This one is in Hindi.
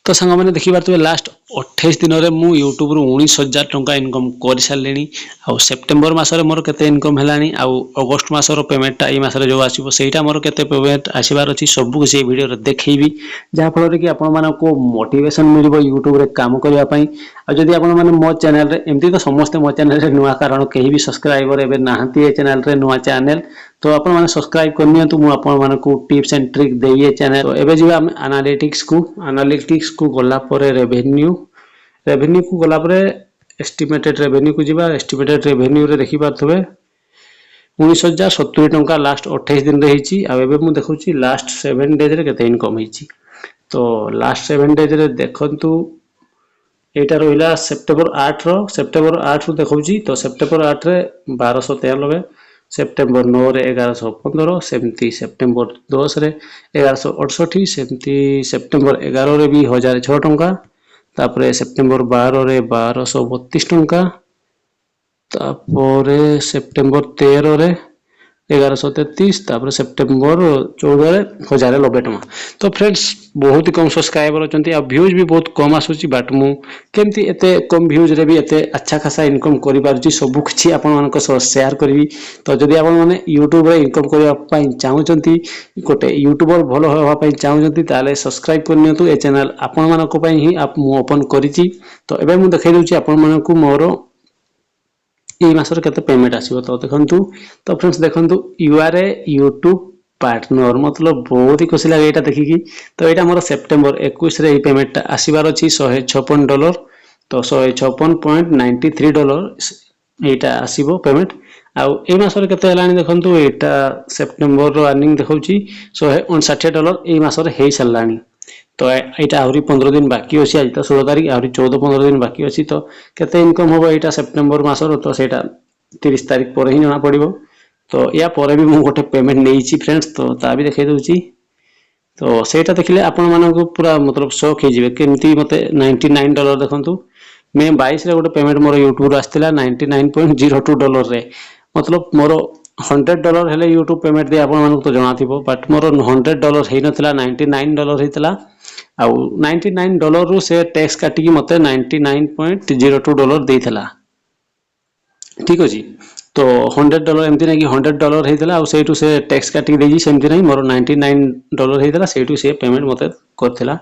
तो सांग मैंने देखिए लास्ट 28 दिन में मु यूट्यूब रु 19,000 टंका इनकम कर सारे आउ सेप्टेम्बर मसरे मोर केते इनकम है आउ अगस्ट मसर पेमेंटा ये मसरे जो आसो सहीटा मोर केते पेमेंट आसबार अच्छी सब किसी वीडियो देखी जहाँफल कि आपको मोटिवेशन मिल यूट्यूब रे काम करने जदि आप मो चैनल एमती तो समस्ते मो चैनल नुआ कारण कहीं भी सब्सक्राइबर एवं नहांती चैनल रे नुआ चैनल तो आप सब्सक्राइब करनी मुझे tips and trick they channel तो एवं जी आम एनालिटिक्स को गला रेवेन्यू को गला एस्टिमेटेड रेवेन्यू को जीवा एस्टिमेटेड रेवेन्यू रे देखि पाथबे 19,070 टंका लास्ट 28 दिन रही आबे मु देखुची लास्ट 7 डेज रे केते इनकम हिची तो लास्ट 7 डेज रे देखंतु एटा रहिला सेप्टेम्बर 8 रो देखुची तो सेप्टेम्बर 8 रे 1293 सेप्टेम्बर 9 रे 1115 सेमती सेप्टेम्बर 10 रे 1168 सेमती सेप्टेम्बर 11 रे भी 1006 टंका तापरे सेप्टेम्बर 12 रे 1232 टंका तापरे सेप्टेम्बर 13 रे 1133 तापरे सेप्टेम्बर 14 रे 1090 टंका तो फ्रेंड्स बहुत ही कम सब्सक्राइबर अच्छा आ व्यूज भी बहुत कम आसूची बाट मु केमती एते कम व्यूज रे भी एते अच्छा खासा इनकम करि पारुची सब किछि आपन मानक सह शेयर करबी तो जदि आपन माने YouTube रे इनकम करबा पई चाहउचंती गोटे यूट्यूबर भलो होबा पई चाहउचंती ताले सब्सक्राइब करनियतु ए चैनल आपन मानक पई ही आप मु ओपन करिछि तो एबे मु देखाइ दउछि आपन मानक मोर ये मासर केते पेमेंट आसीबो तो देखंतु तो फ्रेंड्स देखंतु you are a YouTube partner मतलब बहुत ही खुशी लगे ये देखिकी तो यहाँ मोर सेप्टेम्बर 21 रे पेमेंट आसबार अच्छी $156 तो $156.93 यहाँ आसो पेमेंट आउ ए मासर केते हलानी देखंतु एटा सेप्टेम्बर रो अर्निंग देखौची $159 ए मासर हे सलानी तो यहाँ आहरी 15 दिन बाकी अच्छी आज तो 16 तारीख आहरी 14-15 दिन बाकी अच्छी तो केते इनकम हम यहाँ सेप्टेम्बर मासर तो सेटा 30 तारीख पर ही जना पड़ो तो या पर भी मु गोटे पेमेंट नहीं फ्रेंड्स तो ता भी देखाई दूची तो सेटा देखले आपण मानको पूरा मतलब शॉक हे जिवे केमती मते $99 देखंतु मैं 22 रे गोटे पेमेंट मोर YouTube रो आस्थिला $99.02 रे मतलब मोर $100 हेले YouTube पेमेंट दे आपण मानको तो जणा थिबो बट मोर $100 हे नथिला $99 हेतला आ $99 रु से टैक्स काटी की मते $99.02 देइथला ठीक अछि तो $100 एमती नहीं कि $100 हेतला आ सेटू से टैक्स काटी देजी सेमती नहीं मोर $99 हेतला सेटू से पेमेंट मते करथिला